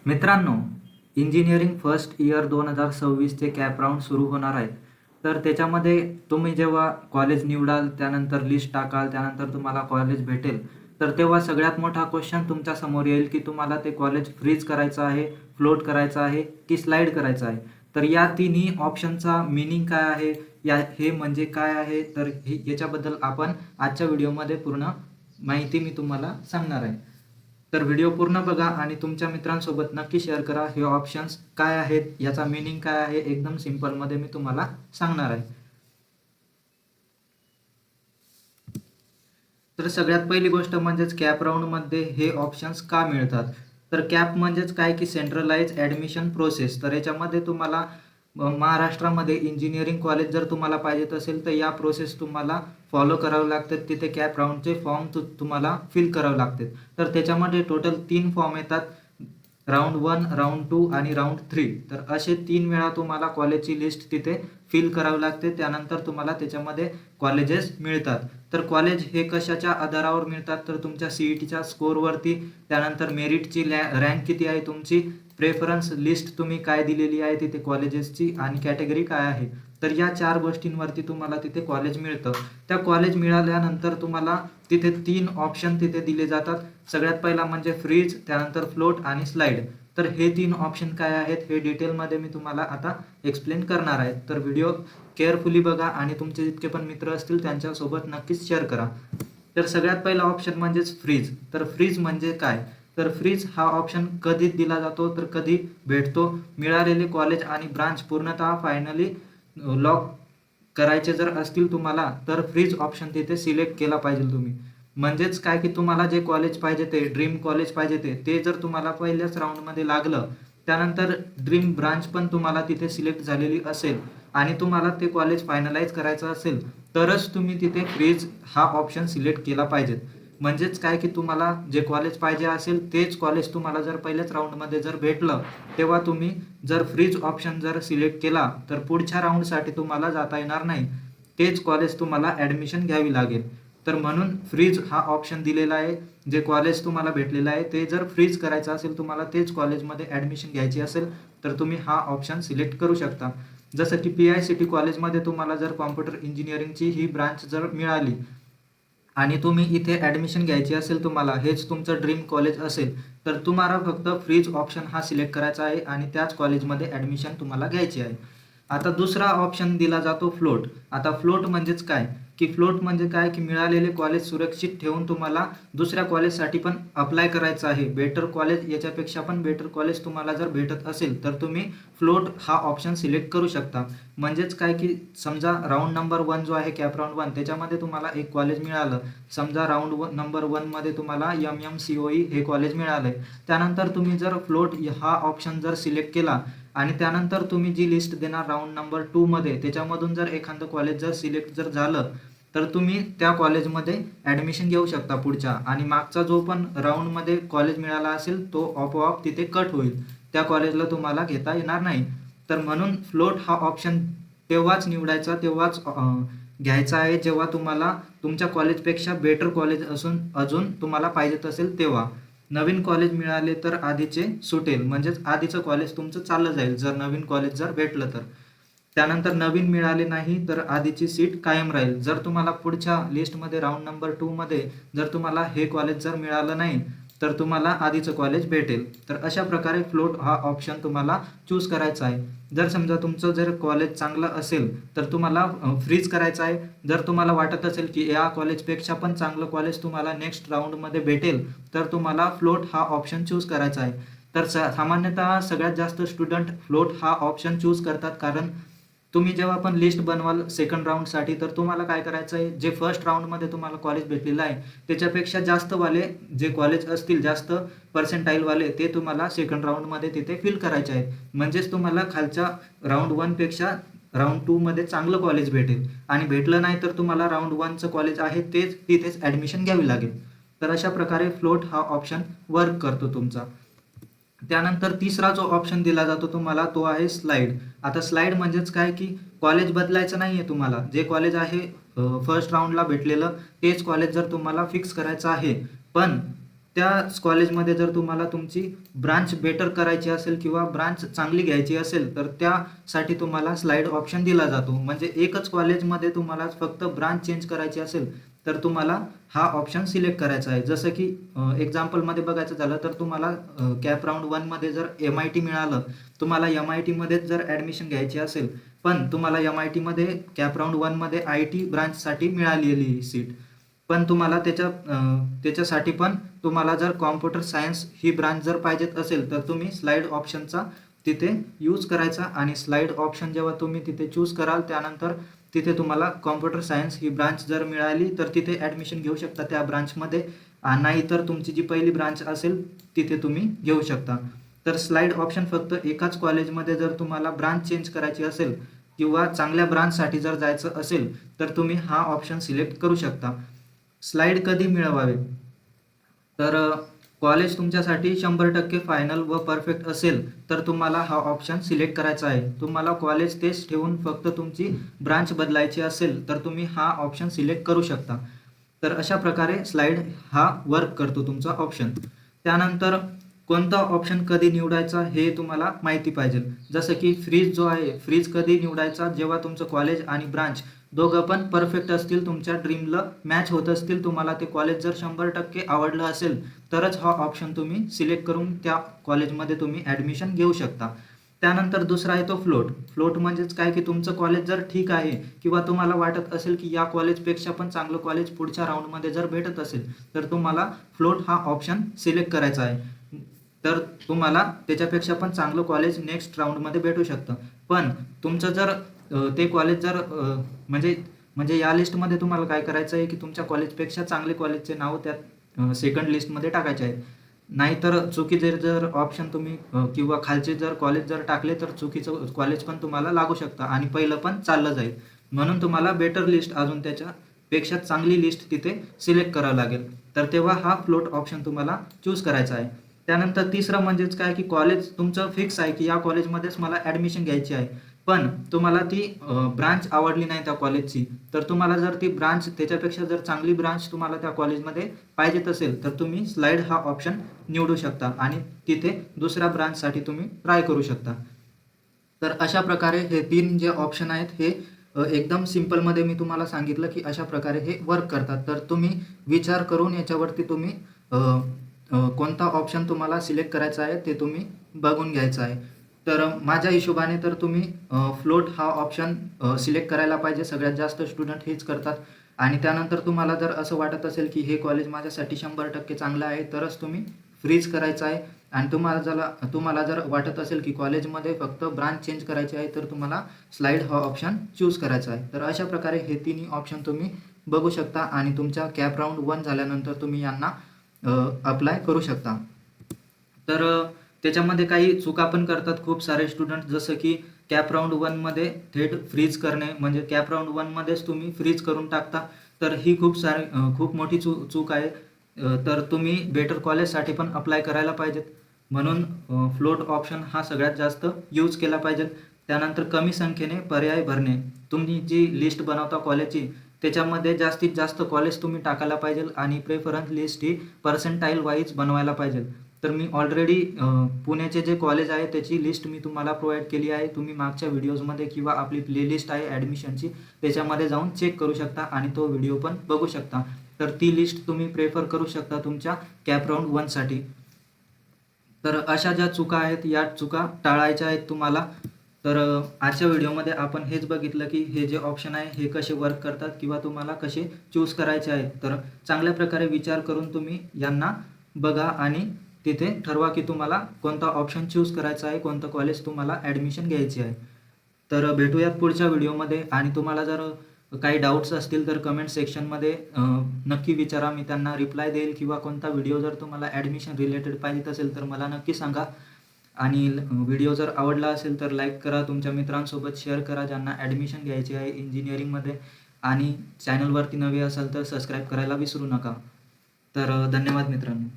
मित्रांनो, engineering first year 2026चे CAP round सुरू होणार आहेत. तर त्याच्यामध्ये तुम्ही जेव्हा कॉलेज निवडाल, त्यानंतर लिस्ट टाकाल, त्यानंतर तुम्हाला कॉलेज भेटेल. तर तेव्हा सगळ्यात मोठा क्वेश्चन तुमच्यासमोर येईल की तुम्हाला ते कॉलेज फ्रीज करायचं आहे, फ्लोट करायचं आहे की स्लाईड करायचं आहे. तर या तिन्ही ऑप्शनचा मीनिंग काय आहे, हे म्हणजे काय आहे, तर याच्याबद्दल आपण आजच्या व्हिडिओमध्ये पूर्ण माहिती मी तुम्हाला सांगणार आहे. तर व्हिडिओ पूर्ण बघा आणि तुमच्या मित्रांसोबत नक्की शेअर करा. हे ऑप्शन्स काय आहेत, याचा मीनिंग काय आहे, एकदम सिंपलमध्ये मी तुम्हाला सांगणार आहे. तर सगळ्यात पहिली गोष्ट म्हणजेच कॅप राऊंडमध्ये हे ऑप्शन्स का मिळतात. तर कॅप म्हणजेच काय की सेंट्रलाइज ॲडमिशन प्रोसेस. तर याच्यामध्ये तुम्हाला महाराष्ट्रामध्ये इंजिनिअरिंग कॉलेज जर तुम्हाला पाहिजेत असेल तर या प्रोसेस तुम्हाला फॉलो करावं लागतात. तिथे कॅप राऊंडचे फॉर्म तुम्हाला फिल करावं लागतात. तर त्याच्यामध्ये टोटल 3 फॉर्म येतात, राऊंड 1, राऊंड 2 आणि राऊंड 3. तर असे 3 वेळा तुम्हाला कॉलेजची लिस्ट तिथे फिल करावी लागते. त्यानंतर तुम्हाला त्याच्यामध्ये कॉलेजेस मिळतात. तर कॉलेज हे कशाच्या आधारावर मिळतात, तर तुमच्या CETच्या स्कोअरवरती, त्यानंतर मेरिटची रँक किती आहे तुमची, प्रेफरन्स लिस्ट तुम्ही काय दिलेली आहे तिथे कॉलेजेसची, आणि कॅटेगरी काय आहे. तर या 4 गोष्टींवरती तुम्हाला तिथे कॉलेज मिळतं. त्या कॉलेज मिळाल्यानंतर तुम्हाला तिथे 3 ऑप्शन तिथे दिले जातात. सगळ्यात पहिला म्हणजे फ्रीज, त्यानंतर फ्लोट आणि स्लाईड. तर हे 3 ऑप्शन काय आहेत हे डिटेलमध्ये मी तुम्हाला आता एक्सप्लेन करणार आहे. तर व्हिडिओ केअरफुली बघा आणि तुमचे जितके पण मित्र असतील त्यांच्यासोबत नक्कीच शेअर करा. तर सगळ्यात पहिला ऑप्शन म्हणजेच फ्रीज. तर फ्रीज म्हणजे काय, तर फ्रीज हा ऑप्शन कधी दिला जातो, तर कधी भेटतो, मिळालेले कॉलेज आणि ब्रांच पूर्णतः फायनली लॉक करायचे जर असतील तुम्हाला, तर फ्रीज ऑप्शन तिथे सिलेक्ट केला पाहिजे तुम्ही. म्हणजेच काय की तुम्हाला जे कॉलेज पाहिजे ते ड्रीम कॉलेज पाहिजे ते जर तुम्हाला पहिल्याच राऊंडमध्ये लागलं, त्यानंतर ड्रीम ब्रांच पण तुम्हाला तिथे सिलेक्ट झालेली असेल आणि तुम्हाला ते कॉलेज फायनलाइज करायचं असेल, तरच तुम्ही तिथे फ्रीज हा ऑप्शन सिलेक्ट केला पाहिजेत. म्हणजेच काय की तुम्हाला जे कॉलेज पाहिजे असेल तेच कॉलेज तुम्हाला जर पहिल्याच राऊंडमध्ये जर भेटलं, तेव्हा तुम्ही जर फ्रीज ऑप्शन जर सिलेक्ट केला तर पुढच्या राऊंडसाठी तुम्हाला जाता येणार नाही. तेच कॉलेज तुम्हाला ॲडमिशन घ्यावी लागेल. तर म्हणून फ्रीज हा ऑप्शन दिलेला आहे. जे कॉलेज तुम्हाला भेटलेलं आहे ते जर फ्रीज करायचं असेल तुम्हाला, तेच कॉलेजमध्ये ॲडमिशन घ्यायची असेल, तर तुम्ही हा ऑप्शन सिलेक्ट करू शकता. जसं की PICT कॉलेजमध्ये तुम्हाला जर कॉम्प्युटर इंजिनिअरिंगची ही ब्रांच जर मिळाली आणि तुम्ही इथे ॲडमिशन घ्यायची असेल तुम्हाला, हेच तुमचं ड्रीम कॉलेज असेल, तर तुम्हाला फक्त फ्रीज ऑप्शन हा सिलेक्ट करायचा आहे आणि त्याच कॉलेजमध्ये ॲडमिशन तुम्हाला घ्यायची आहे. आता दुसरा ऑप्शन दिला जातो फ्लोट. आता फ्लोट म्हणजेच काय की फ्लोट म्हणजे काय की मिळालेले कॉलेज सुरक्षित ठेवून तुम्हाला दुसऱ्या कॉलेजसाठी पण अप्लाय करायचं आहे. बेटर कॉलेज, याच्यापेक्षा पण बेटर कॉलेज तुम्हाला जर भेटत असेल तर तुम्ही फ्लोट हा ऑप्शन सिलेक्ट करू शकता. म्हणजेच काय की समजा राऊंड नंबर 1 जो आहे कॅप राऊंड 1, त्याच्यामध्ये तुम्हाला एक कॉलेज मिळालं. समजा राऊंड नंबर 1मध्ये तुम्हाला MMCOE हे कॉलेज मिळालंय. त्यानंतर तुम्ही जर फ्लोट हा ऑप्शन जर सिलेक्ट केला आणि त्यानंतर तुम्ही जी लिस्ट देणार राऊंड नंबर 2मध्ये, त्याच्यामधून जर एखादं कॉलेज जर सिलेक्ट जर झालं, तर तुम्ही त्या कॉलेजमध्ये ॲडमिशन घेऊ शकता पुढच्या, आणि मागचा जो पण राऊंडमध्ये कॉलेज मिळाला असेल तो आपोआप तिथे कट होईल. त्या कॉलेजला तुम्हाला घेता येणार नाही. तर म्हणून फ्लोट हा ऑप्शन तेव्हाच निवडायचा, तेव्हाच घ्यायचा आहे जेव्हा तुम्हाला तुमच्या कॉलेजपेक्षा बेटर कॉलेज अजून तुम्हाला पाहिजेत असेल तेव्हा. नवीन कॉलेज मिळाले तर आधीचे सुटेल, म्हणजेच आधीचं कॉलेज तुमचं चाललं जाईल जर नवीन कॉलेज जर भेटलं तर. त्यानंतर नवीन मिळाले नाही तर आधीची सीट कायम राहील. जर तुम्हाला पुढच्या लिस्टमध्ये राऊंड नंबर 2मध्ये जर तुम्हाला हे कॉलेज जर मिळालं नाही, तर तुम्हाला आधीचं कॉलेज भेटेल. तर अशा प्रकारे फ्लोट हा ऑप्शन तुम्हाला चूज करायचा आहे. जर समजा तुमचं जर कॉलेज चांगलं असेल तर तुम्हाला फ्रीज करायचं आहे. जर तुम्हाला वाटत असेल की या कॉलेजपेक्षा पण चांगलं कॉलेज तुम्हाला नेक्स्ट राऊंडमध्ये भेटेल, तर तुम्हाला फ्लोट हा ऑप्शन चूज करायचा आहे. तर सामान्यतः सगळ्यात जास्त स्टुडंट फ्लोट हा ऑप्शन चूज करतात, कारण तुम्ही जेव्हा पण लिस्ट बनवाल सेकंड राऊंडसाठी, तर तुम्हाला काय करायचं आहे, जे फर्स्ट राऊंडमध्ये तुम्हाला कॉलेज भेटलेलं आहे त्याच्यापेक्षा जास्त वाले जे कॉलेज असतील, जास्त पर्सेंटाईलवाले, ते तुम्हाला सेकंड राऊंडमध्ये तिथे फिल करायचे आहेत. म्हणजेच तुम्हाला खालच्या राऊंड 1पेक्षा राऊंड 2मध्ये चांगलं कॉलेज भेटेल, आणि भेटलं नाही तर तुम्हाला राऊंड 1चं कॉलेज आहे तेच तिथेच ॲडमिशन घ्यावी लागेल. तर अशा प्रकारे फ्लोट हा ऑप्शन वर्क करतो तुमचा. त्यानंतर तिसरा जो ऑप्शन दिला जातो तुम्हाला तो आहे स्लाईड. आता स्लाईड म्हणजेच काय की कॉलेज बदलायचं नाही आहे तुम्हाला. जे कॉलेज आहे फर्स्ट राऊंडला भेटलेलं तेच कॉलेज जर तुम्हाला फिक्स करायचं आहे, पण त्याच कॉलेजमध्ये जर तुम्हाला तुमची ब्रांच बेटर करायची असेल किंवा ब्रांच चांगली घ्यायची असेल तर त्यासाठी तुम्हाला स्लाईड ऑप्शन दिला जातो. म्हणजे एकच कॉलेजमध्ये तुम्हाला फक्त ब्रांच चेंज करायची असेल तर तुम्हाला हा ऑप्शन सिलेक्ट करायचा आहे. जसं की एक्झाम्पलमध्ये बघायचं झालं तर तुम्हाला कॅप राउंड 1मध्ये जर MIT मिळालं, तुम्हाला MITमध्येच जर ॲडमिशन घ्यायची असेल, पण तुम्हाला MITमध्ये कॅप राउंड 1मध्ये IT ब्रांचसाठी मिळालेली सीट. पण तुम्हाला त्याच्यासाठी पण तुम्हाला जर कॉम्प्युटर सायन्स ही ब्रांच जर पाहिजेत असेल तर तुम्ही स्लाईड ऑप्शनचा तिथे यूज करायचा आणि स्लाईड ऑप्शन जेव्हा तुम्ही तिथे चूज कराल त्यानंतर तिथे तुम्हाला कॉम्प्युटर सायन्स ही ब्रांच जर मिळाली तर तिथे ॲडमिशन घेऊ शकता त्या ब्रांचमध्ये. नाहीतर तुमची जी पहिली ब्रांच असेल तिथे तुम्ही घेऊ शकता. तर स्लाईड ऑप्शन फक्त एकाच कॉलेजमध्ये जर तुम्हाला ब्रांच चेंज करायची असेल किंवा चांगल्या ब्रांचसाठी जर जायचं असेल तर तुम्ही हा ऑप्शन सिलेक्ट करू शकता. स्लाईड कधी मिळवावे? तर कॉलेज तुमच्यासाठी 100% फायनल व परफेक्ट असेल तर तुम्हाला हा ऑप्शन सिलेक्ट करायचा आहे. तुम्हाला कॉलेज तेच ठेवून फक्त तुमची ब्रांच बदलायची असेल तर तुम्ही हा ऑप्शन सिलेक्ट करू शकता. तर अशा प्रकारे स्लाईड हा वर्क करतो तुमचा ऑप्शन. त्यानंतर कोणता ऑप्शन कधी निवडायचा हे तुम्हाला माहिती पाहिजे. जसं की फ्रीज जो आहे, फ्रीज कधी निवडायचा? जेव्हा तुमचं कॉलेज आणि ब्रांच दोघं पण परफेक्ट असतील, तुमच्या ड्रीमला मॅच होत असतील, तुम्हाला ते कॉलेज जर 100% आवडलं असेल तरच हा ऑप्शन तुम्ही सिलेक्ट करून त्या कॉलेजमध्ये तुम्ही ॲडमिशन घेऊ शकता. त्यानंतर दुसरा आहे तो फ्लोट. फ्लोट म्हणजेच काय की तुमचं कॉलेज जर ठीक आहे किंवा तुम्हाला वाटत असेल की या कॉलेजपेक्षा पण चांगलं कॉलेज पुढच्या राऊंडमध्ये जर भेटत असेल तर तुम्हाला फ्लोट हा ऑप्शन सिलेक्ट करायचा आहे. तर तुम्हाला त्याच्यापेक्षा पण चांगलं कॉलेज नेक्स्ट राऊंडमध्ये भेटू शकतं. पण तुमचं जर ते कॉलेज जर म्हणजे म्हणजे या लिस्टमध्ये तुम्हाला काय करायचं आहे की तुमच्या कॉलेजपेक्षा चांगले कॉलेजचे नाव त्यात सेकंड लिस्टमध्ये टाकायचे आहेत. नाहीतर चुकीचे जर ऑप्शन तुम्ही किंवा खालचे जर कॉलेज जर टाकले तर चुकीचं कॉलेज पण तुम्हाला लागू शकतं आणि पहिलं पण चाललं जाईल. म्हणून तुम्हाला बेटर लिस्ट अजून त्याच्यापेक्षा चांगली लिस्ट तिथे सिलेक्ट करावं लागेल. तर तेव्हा हा फ्लोट ऑप्शन तुम्हाला चूज करायचा आहे. त्यानंतर तिसरं म्हणजेच काय की कॉलेज तुमचं फिक्स आहे की या कॉलेजमध्येच मला ॲडमिशन घ्यायची आहे. पण तुम्हाला ती ब्रांच आवडली नाही त्या कॉलेजची, तर तुम्हाला जर ती ब्रांच त्याच्यापेक्षा जर चांगली ब्रांच तुम्हाला त्या कॉलेजमध्ये पाहिजेत असेल तर तुम्ही स्लाईड हा ऑप्शन निवडू शकता आणि तिथे दुसऱ्या ब्रांचसाठी तुम्ही ट्राय करू शकता. तर अशा प्रकारे हे 3 जे ऑप्शन आहेत हे एकदम सिंपलमध्ये मी तुम्हाला सांगितलं की अशा प्रकारे हे वर्क करतात. तर तुम्ही विचार करून याच्यावरती तुम्ही कोणता ऑप्शन तुम्हाला सिलेक्ट करायचा आहे ते तुम्ही बघून घ्यायचं आहे. तर माझ्या हिशोबाने तर तुम्ही फ्लोट हा ऑप्शन सिलेक्ट करायला पाहिजे. सगळ्यात जास्त स्टुडंट हेच करतात आणि त्यानंतर तुम्हाला जर असं वाटत असेल की हे कॉलेज माझ्यासाठी 100% चांगलं आहे तरच तुम्ही फ्रीज करायचं आहे. आणि तुम्हाला जर वाटत असेल की कॉलेजमध्ये फक्त ब्रांच चेंज करायची आहे तर तुम्हाला स्लाईड हा ऑप्शन चूज करायचा आहे. तर अशा प्रकारे हे तिन्ही ऑप्शन तुम्ही बघू शकता आणि तुमच्या कॅप राउंड 1 झाल्यानंतर तुम्ही यांना अप्लाय करू शकता. तर त्याच्यामध्ये काही चुका पण करतात खूप सारे स्टुडंट. जसं की कॅप राउंड 1मध्ये थेट फ्रीज करणे, म्हणजे कॅप राउंड 1मध्येच तुम्ही फ्रीज करून टाकता. तर ही खूप मोठी चूक आहे. तर तुम्ही बेटर कॉलेजसाठी पण अप्लाय करायला पाहिजेत. म्हणून फ्लोट ऑप्शन हा सगळ्यात जास्त यूज केला पाहिजे. त्यानंतर कमी संख्येने पर्याय भरणे. तुम्ही जी लिस्ट बनवता कॉलेजची त्याच्यामध्ये जास्तीत जास्त कॉलेज तुम्ही टाकायला पाहिजे आणि प्रेफरन्स लिस्ट ही पर्सेंटाईल वाईज बनवायला पाहिजे. तर मी ऑलरेडी पुण्याचे जे कॉलेज आहे त्याची लिस्ट मी तुम्हाला प्रोव्हाइड केली आहे. तुम्ही मागच्या व्हिडिओजमध्ये किंवा आपली प्लेलिस्ट आहे ॲडमिशनची त्याच्यामध्ये जाऊन चेक करू शकता आणि तो व्हिडिओ पण बघू शकता. तर ती लिस्ट तुम्ही प्रेफर करू शकता तुमच्या कॅप राउंड 1साठी. तर अशा ज्या चुका आहेत या चुका टाळायच्या आहेत तुम्हाला. तर आजच्या व्हिडिओमध्ये आपण हेच बघितलं की हे जे ऑप्शन आहे हे कसे वर्क करतात किंवा तुम्हाला कसे चूज करायचे आहेत. तर चांगल्या प्रकारे विचार करून तुम्ही यांना बघा आणि तिथे ठरवा की तुम्हाला कोणता ऑप्शन चूज करायचा आहे, कोणतं कॉलेज तुम्हाला ॲडमिशन घ्यायची आहे. तर भेटूयात पुढच्या व्हिडिओमध्ये आणि तुम्हाला जर काही डाऊट्स असतील तर कमेंट सेक्शनमध्ये नक्की विचारा. मी त्यांना रिप्लाय देईल किंवा कोणता व्हिडिओ जर तुम्हाला ॲडमिशन रिलेटेड पाहिजे असेल तर मला नक्की सांगा. आणि व्हिडिओ जर आवडला असेल तर लाईक करा, तुमच्या मित्रांसोबत शेअर करा ज्यांना ॲडमिशन घ्यायची आहे इंजिनिअरिंगमध्ये. आणि चॅनलवरती नवे असाल तर सबस्क्राईब करायला विसरू नका. तर धन्यवाद मित्रांनो.